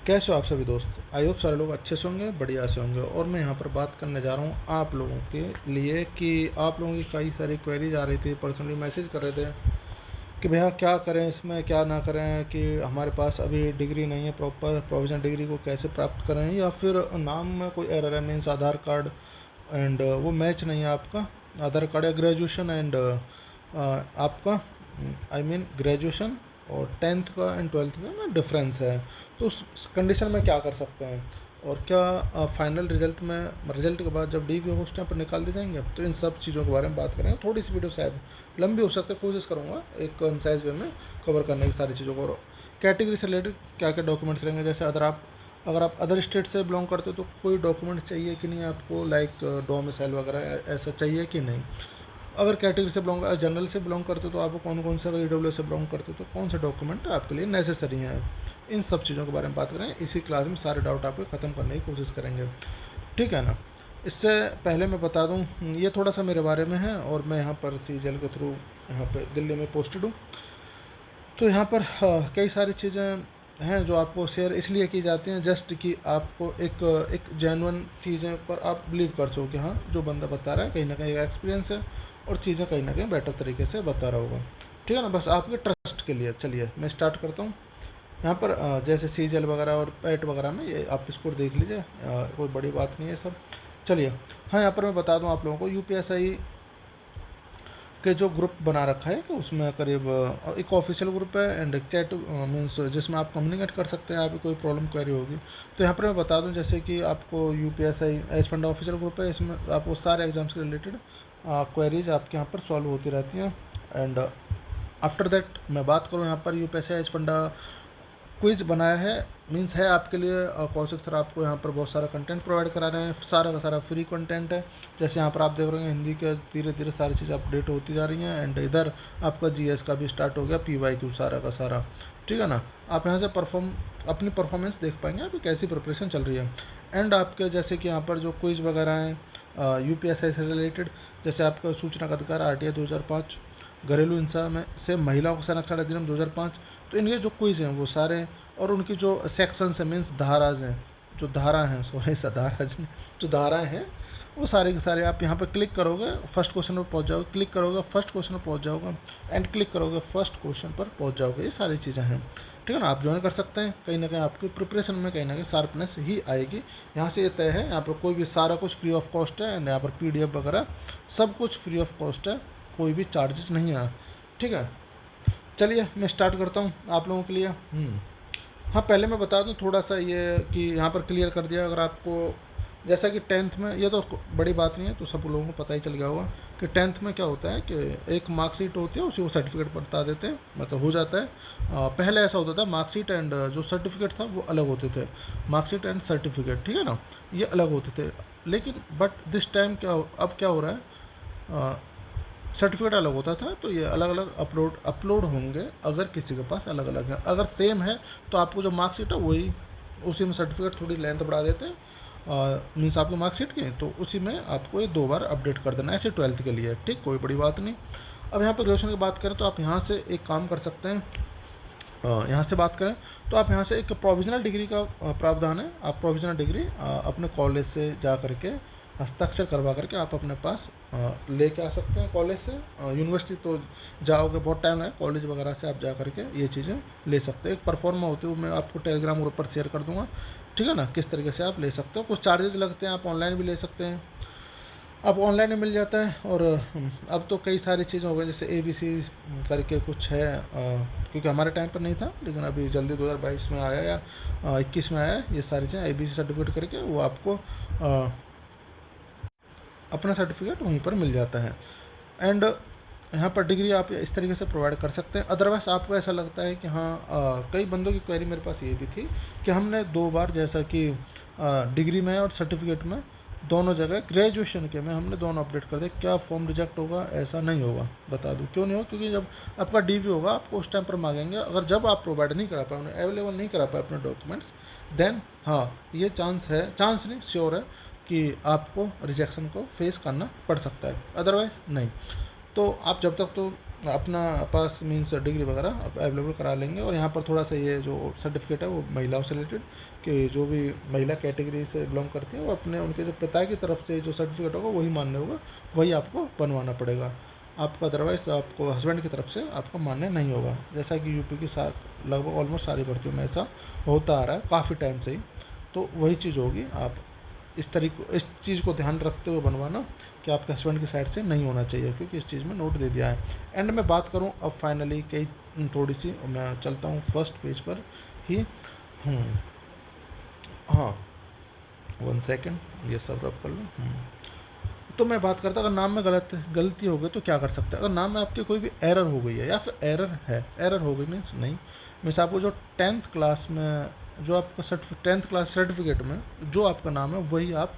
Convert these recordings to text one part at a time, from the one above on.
कैसे हो आप सभी दोस्त। आई होप सारे लोग अच्छे से होंगे, बढ़िया से होंगे। और मैं यहाँ पर बात करने जा रहा हूँ आप लोगों के लिए कि आप लोगों की कई सारी क्वेरीज आ रही थी, पर्सनली मैसेज कर रहे थे कि भैया क्या करें इसमें, क्या ना करें, कि हमारे पास अभी डिग्री नहीं है, प्रॉपर प्रोविजनल डिग्री को कैसे प्राप्त करें, या फिर नाम में कोई एरर है, मीन्स आधार कार्ड एंड वो मैच नहीं है आपका आधार कार्ड या ग्रेजुएशन एंड आपका आई मीन ग्रेजुएशन और टेंथ का एंड ट्वेल्थ का ना डिफरेंस है। तो उस कंडीशन में क्या कर सकते हैं, और क्या फाइनल रिजल्ट के बाद जब डी वी उस टाइम पर निकाल दिए जाएंगे। तो इन सब चीज़ों के बारे में बात करेंगे। थोड़ी सी वीडियो शायद लंबी हो सकती है, कोशिश करूँगा एक कंसाइज वे में कवर करने की सारी चीज़ों को। और कैटेगरी से रिलेटेड क्या क्या डॉक्यूमेंट्स रहेंगे, जैसे अगर आप अदर स्टेट से बिलोंग करते हो तो कोई डॉक्यूमेंट चाहिए कि नहीं आपको, लाइक डोमिसाइल वगैरह ऐसा चाहिए कि नहीं। अगर कैटेगरी से बिलोंग जनरल से बिलोंग करते हो तो आपको कौन कौन से, अगर ईडब्ल्यू से बिलोंग करते हो तो कौन से डॉक्यूमेंट आपके लिए नेसेसरी हैं। इन सब चीज़ों के बारे में बात करें। इसी क्लास में सारे डाउट आपको ख़त्म करने की कोशिश करेंगे, ठीक है ना। इससे पहले मैं बता दूं, ये थोड़ा सा मेरे बारे में है और मैं यहाँ पर सीजीएल के थ्रू यहाँ पे दिल्ली में पोस्टेड हूँ। तो यहाँ पर कई सारी चीज़ें हैं जो आपको शेयर इसलिए की जाती हैं जस्ट कि आपको एक जेन्युइन चीज़ें पर आप बिलीव कर सको कि हाँ जो बंदा बता रहा है कहीं ना कहीं एक्सपीरियंस है और चीज़ें कहीं ना कहीं बेटर तरीके से बता रहा होगा, ठीक है ना। बस आपके ट्रस्ट के लिए चलिए मैं स्टार्ट करता हूँ। यहाँ पर जैसे सीजीएल वगैरह और पैट वगैरह में ये आप स्कोर देख लीजिए, कोई बड़ी बात नहीं है सब। चलिए हाँ, यहाँ पर मैं बता दूँ आप लोगों को यूपीएसआई के जो ग्रुप बना रखा है कि उसमें करीब एक ऑफिशियल ग्रुप है एंड एक चैट मीन्स जिसमें आप कम्युनिकेट कर सकते हैं, आपकी कोई प्रॉब्लम क्वेरी होगी। तो यहाँ पर मैं बता दूं जैसे कि आपको यूपीएसआई एच फंडा ऑफिशियल ग्रुप है, इसमें आपको सारे एग्जाम्स के रिलेटेड क्वेरीज आपके यहाँ पर सॉल्व होती रहती हैं। एंड आफ्टर दैट मैं बात करूँ यहाँ पर यूपीएसआई एच फंडा क्विज बनाया है, मीन्स है आपके लिए। कौशिक सर आपको यहाँ पर बहुत सारा कंटेंट प्रोवाइड करा रहे हैं, सारा का सारा फ्री कंटेंट है। जैसे यहाँ पर आप देख रहे हैं हिंदी के धीरे धीरे सारी चीज़ें अपडेट होती जा रही हैं एंड इधर आपका जीएस का भी स्टार्ट हो गया, पीवाईक्यू सारा का सारा, ठीक है ना। आप यहाँ से अपनी परफॉर्मेंस देख पाएंगे आपकी कैसी प्रिपरेशन चल रही है। एंड आपके जैसे कि यहाँ पर जो क्विज वगैरह हैं यूपीएसआई से रिलेटेड, जैसे आपका सूचना का अधिकार आरटीआई 2005, घरेलू हिंसा में से महिलाओं को संरक्षण अधिनियम 2005, तो इनके जो क्विज हैं वो सारे हैं। और उनकी जो सेक्शंस हैं मीन्स धाराज हैं, जो धारा हैं, सॉरी सा धाराज नहीं, जो धाराएं हैं वो सारे के सारे आप यहाँ पर क्लिक करोगे फर्स्ट क्वेश्चन पर पहुँच जाओगे, क्लिक करोगे फर्स्ट क्वेश्चन पर पहुँच जाओगे एंड क्लिक करोगे फर्स्ट क्वेश्चन पर पहुँच जाओगे। ये सारी चीज़ें हैं, ठीक है ना। आप ज्वाइन कर सकते हैं, कहीं ना कहीं आपकी प्रिपरेशन में कहीं ना कहीं शार्पनेस ही आएगी। यहाँ से ये तय है, यहाँ पर कोई भी सारा कुछ फ्री ऑफ कॉस्ट है एंड यहाँ पर पीडीएफ वगैरह सब कुछ फ्री ऑफ कॉस्ट है, कोई भी चार्जेस नहीं है, ठीक है। चलिए मैं स्टार्ट करता हूँ आप लोगों के लिए। हाँ पहले मैं बता दूँ थोड़ा सा ये कि यहाँ पर क्लियर कर दिया, अगर आपको जैसा कि टेंथ में, ये तो बड़ी बात नहीं है तो सब लोगों को पता ही चल गया होगा कि टेंथ में क्या होता है कि एक मार्कशीट होती है, उसी को सर्टिफिकेट बता देते हैं, मतलब हो जाता है। पहले ऐसा होता था मार्कशीट एंड जो सर्टिफिकेट था वो अलग होते थे, मार्कशीट एंड सर्टिफिकेट, ठीक है ना, ये अलग होते थे। लेकिन बट दिस टाइम अब क्या हो रहा है, सर्टिफिकेट अलग होता था तो ये अलग अलग अपलोड होंगे। अगर किसी के पास अलग अलग है, अगर सेम है तो आपको जो मार्कशीट है वही, उसी में सर्टिफिकेट थोड़ी लेंथ बढ़ा देते हैं मीन्स आपकी मार्कशीट की, तो उसी में आपको ये 2 बार अपडेट कर देना है, ऐसे 12th के लिए, ठीक, कोई बड़ी बात नहीं। अब यहाँ पर ग्रेजुएशन की बात करें तो आप यहाँ से एक काम कर सकते हैं, यहाँ से बात करें तो आप यहाँ से एक प्रोविज़नल डिग्री का प्रावधान है। आप प्रोविज़नल डिग्री अपने कॉलेज से जा करके हस्ताक्षर करवा करके आप अपने पास लेके आ सकते हैं कॉलेज से। यूनिवर्सिटी तो जाओगे बहुत टाइम है, कॉलेज वगैरह से आप जा करके ये चीज़ें ले सकते हैं। एक परफॉर्मा होती है वो मैं आपको टेलीग्राम ग्रुप पर शेयर कर दूँगा, ठीक है ना, किस तरीके से आप ले सकते हो। कुछ चार्जेस लगते हैं, आप ऑनलाइन भी ले सकते हैं, अब ऑनलाइन में मिल जाता है। और अब तो कई सारी चीज़ें हो गई, जैसे ABC करके कुछ है, क्योंकि हमारे टाइम पर नहीं था लेकिन अभी जल्दी 2022 में आया या 21 में आया, ये सारी चीज़ें ABC सर्टिफिकेट करके वो आपको अपना सर्टिफिकेट वहीं पर मिल जाता है। एंड यहाँ पर डिग्री आप इस तरीके से प्रोवाइड कर सकते हैं। अदरवाइज़ आपको ऐसा लगता है कि हाँ कई बंदों की क्वेरी मेरे पास ये भी थी कि हमने 2 बार, जैसा कि डिग्री में और सर्टिफिकेट में दोनों जगह, ग्रेजुएशन के में हमने दोनों अपडेट कर दिया, क्या फॉर्म रिजेक्ट होगा? ऐसा नहीं होगा, बता दूँ क्यों नहीं होगा, क्योंकि जब आपका DV होगा आपको उस टाइम पर मांगेंगे। अगर जब आप प्रोवाइड नहीं करा पाए, उन्हें अवेलेबल नहीं करा पाए अपने डॉक्यूमेंट्स, देन हाँ ये चांस है, चांस नहीं श्योर है कि आपको रिजेक्शन को फेस करना पड़ सकता है, अदरवाइज नहीं। तो आप जब तक तो अपना पास मीन्स डिग्री वगैरह अवेलेबल करा लेंगे। और यहाँ पर थोड़ा सा ये जो सर्टिफिकेट है वो महिलाओं से रिलेटेड, कि जो भी महिला कैटेगरी से बिलोंग करती हैं वो अपने उनके जो पिता की तरफ से जो सर्टिफिकेट होगा वही मान्य होगा, वही आपको बनवाना पड़ेगा आपको, अदरवाइज़ आपको हस्बैंड की तरफ से आपको मान्य नहीं होगा। जैसा कि यूपी के साथ लगभग ऑलमोस्ट सारी भर्तियों में ऐसा होता आ रहा है काफ़ी टाइम से ही, तो वही चीज़ होगी। आप इस चीज़ को ध्यान रखते हुए बनवाना कि आपके हस्बैंड की साइड से नहीं होना चाहिए, क्योंकि इस चीज़ में नोट दे दिया है। एंड में बात करूं अब फाइनली कई थोड़ी सी मैं चलता हूं फर्स्ट पेज पर ही हूँ। हाँ 1 सेकेंड ये सब रब कर लूँ। तो मैं बात करता अगर नाम में गलती हो गई तो क्या कर सकते हैं। अगर नाम में आपकी कोई भी एरर हो गई है या फिर एरर हो गई मीन्स नहीं, मीन्स आपको जो 10th क्लास में जो आपका 10th क्लास सर्टिफिकेट में जो आपका नाम है वही आप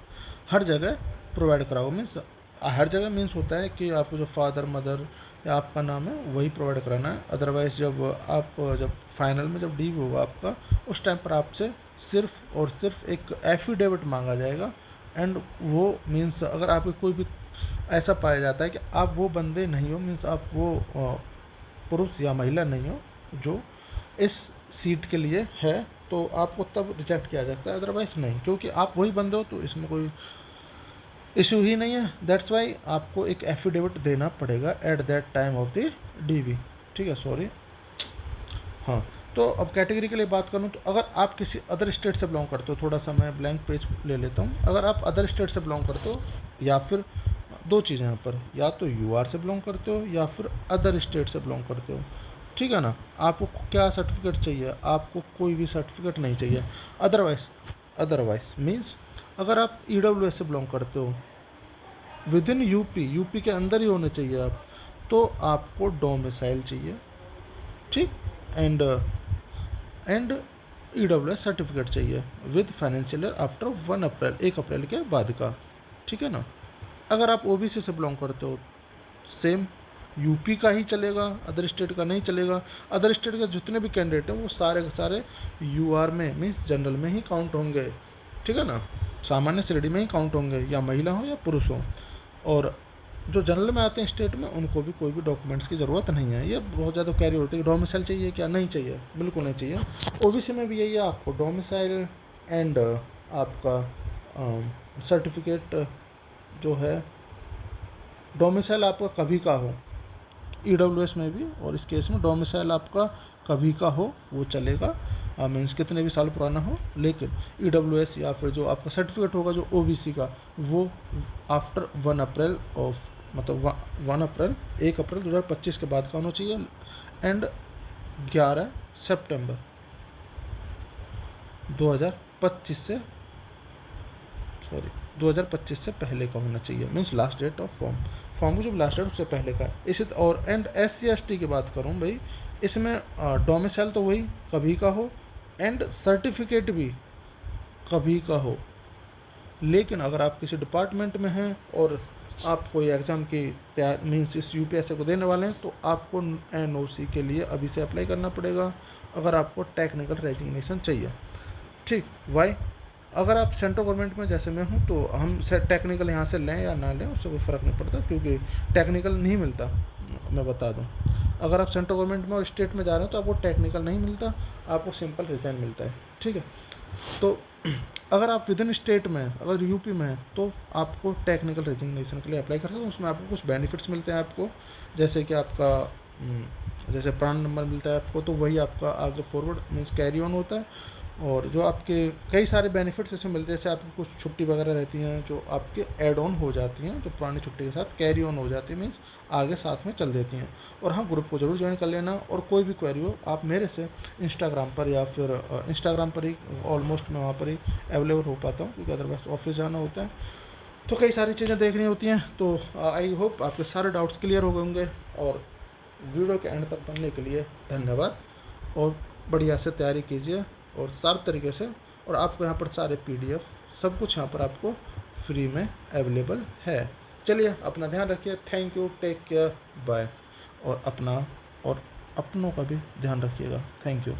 हर जगह प्रोवाइड कराओ। मीन्स हर जगह मीन्स होता है कि आपको जो फादर मदर या आपका नाम है वही प्रोवाइड कराना है। अदरवाइज़ जब फाइनल में जब डी होगा आपका, उस टाइम पर आपसे सिर्फ और सिर्फ एक एफिडेविट मांगा जाएगा। एंड वो मीन्स अगर आपके कोई भी ऐसा पाया जाता है कि आप वो बंदे नहीं हो, मीन्स आप वो पुरुष या महिला नहीं हो जो इस सीट के लिए है, तो आपको तब रिजेक्ट किया जाता है, अदरवाइज़ नहीं, क्योंकि आप वही बंदे हो तो इसमें कोई इशू ही नहीं है। दैट्स वाई आपको एक एफिडेविट देना पड़ेगा at that time of the DV. ठीक है, सॉरी। हाँ, तो अब कैटेगरी के लिए बात करूँ तो अगर आप किसी अदर स्टेट से बिलोंग करते हो, थोड़ा सा मैं ब्लैंक पेज ले लेता हूँ। अगर आप अदर स्टेट से बिलोंग करते हो या फिर दो चीज़ें यहाँ पर, या तो यूआर से बिलोंग करते हो या फिर अदर स्टेट से बिलोंग करते हो, ठीक है ना। आपको क्या सर्टिफिकेट चाहिए, आपको कोई भी सर्टिफिकेट नहीं चाहिए। अदरवाइज मीन्स अगर आप ईडब्ल्यूएस से बिलोंग करते हो विद इन यूपी के अंदर ही होने चाहिए आप, तो आपको डोमिसाइल चाहिए, ठीक। एंड ईडब्ल्यूएस सर्टिफिकेट चाहिए विद फाइनेंशियल ईयर आफ्टर 1 अप्रैल के बाद का, ठीक है ना। अगर आप ओबीसी से बिलोंग करते हो सेम यूपी का ही चलेगा, अदर स्टेट का नहीं चलेगा। अदर स्टेट के जितने भी कैंडिडेट हैं वो सारे के सारे यूआर में मीन्स जनरल में ही काउंट होंगे, ठीक है ना, सामान्य श्रेणी में ही काउंट होंगे, या महिला हो या पुरुष हो। और जो जनरल में आते हैं स्टेट में उनको भी कोई भी डॉक्यूमेंट्स की ज़रूरत नहीं है। ये बहुत ज़्यादा कैरी होती है कि डोमिसाइल चाहिए क्या, नहीं चाहिए, बिल्कुल नहीं चाहिए। ओबीसी में भी यही है, आपको डोमिसाइल एंड आपका सर्टिफिकेट जो है डोमिसाइल आपका कभी का हो, ईडब्ल्यूएस में भी और इस केस में डोमिसाइल आपका कभी का हो वो चलेगा, मीन्स कितने भी साल पुराना हो। लेकिन ईडब्ल्यूएस या फिर जो आपका सर्टिफिकेट होगा जो ओबीसी का, वो आफ्टर 1 अप्रैल ऑफ मतलब 1 अप्रैल 2025 के बाद का होना चाहिए। एंड 11 सितंबर 2025 से पहले का होना चाहिए, means last date of form की जो लास्ट डेट उससे पहले का है। इसी और एंड SC/ST की बात करूँ भाई, इसमें डोमिसाइल तो वही कभी का हो एंड सर्टिफिकेट भी कभी का हो। लेकिन अगर आप किसी डिपार्टमेंट में हैं और आप कोई एग्ज़ाम की तैयार मीन्स इस यूपीएससी को देने वाले हैं, तो आपको NOC के लिए अभी से अप्लाई करना पड़ेगा अगर आपको टेक्निकल रेजिग्नेशन चाहिए, ठीक। वाई अगर आप सेंट्रल गवर्नमेंट में जैसे मैं हूँ तो हम टेक्निकल यहाँ से लें या ना लें उससे कोई फ़र्क नहीं पड़ता, क्योंकि टेक्निकल नहीं मिलता। मैं बता दूँ, अगर आप सेंट्रल गवर्नमेंट में और स्टेट में जा रहे हो तो आपको टेक्निकल नहीं मिलता, आपको सिंपल रिजाइन मिलता है, ठीक है। तो अगर आप विद इन स्टेट में अगर यूपी में है तो आपको टेक्निकल रेजिग्नेशन के लिए अप्लाई कर सकते हो। उसमें आपको कुछ बेनिफिट्स मिलते हैं आपको, जैसे कि आपका जैसे प्राण नंबर मिलता है आपको, तो वही आपका आगे फॉरवर्ड मीन्स कैरी ऑन होता है। और जो आपके कई सारे बेनिफिट्स इसमें मिलते हैं, जैसे आपकी कुछ छुट्टी वगैरह रहती हैं जो आपके ऐड ऑन हो जाती हैं, जो पुरानी छुट्टी के साथ कैरी ऑन हो जाती है, मीन्स आगे साथ में चल देती हैं। और हाँ, ग्रुप को जरूर ज्वाइन कर लेना। और कोई भी क्वेरी हो आप मेरे से इंस्टाग्राम पर या फिर इंस्टाग्राम पर ही ऑलमोस्ट मैं वहाँ पर ही अवेलेबल हो पाता हूँ, क्योंकि अदरवाइज ऑफिस जाना होता है तो कई सारी चीज़ें देखनी होती हैं। तो आई होप आपके सारे डाउट्स क्लियर हो गए होंगे। और वीडियो के एंड तक बनने के लिए धन्यवाद, और बढ़िया से तैयारी कीजिए और सारे तरीके से। और आपको यहाँ पर सारे PDF सब कुछ यहाँ पर आपको फ्री में अवेलेबल है। चलिए, अपना ध्यान रखिए। Thank you, take care, bye. और अपना और अपनों का भी ध्यान रखिएगा। Thank you.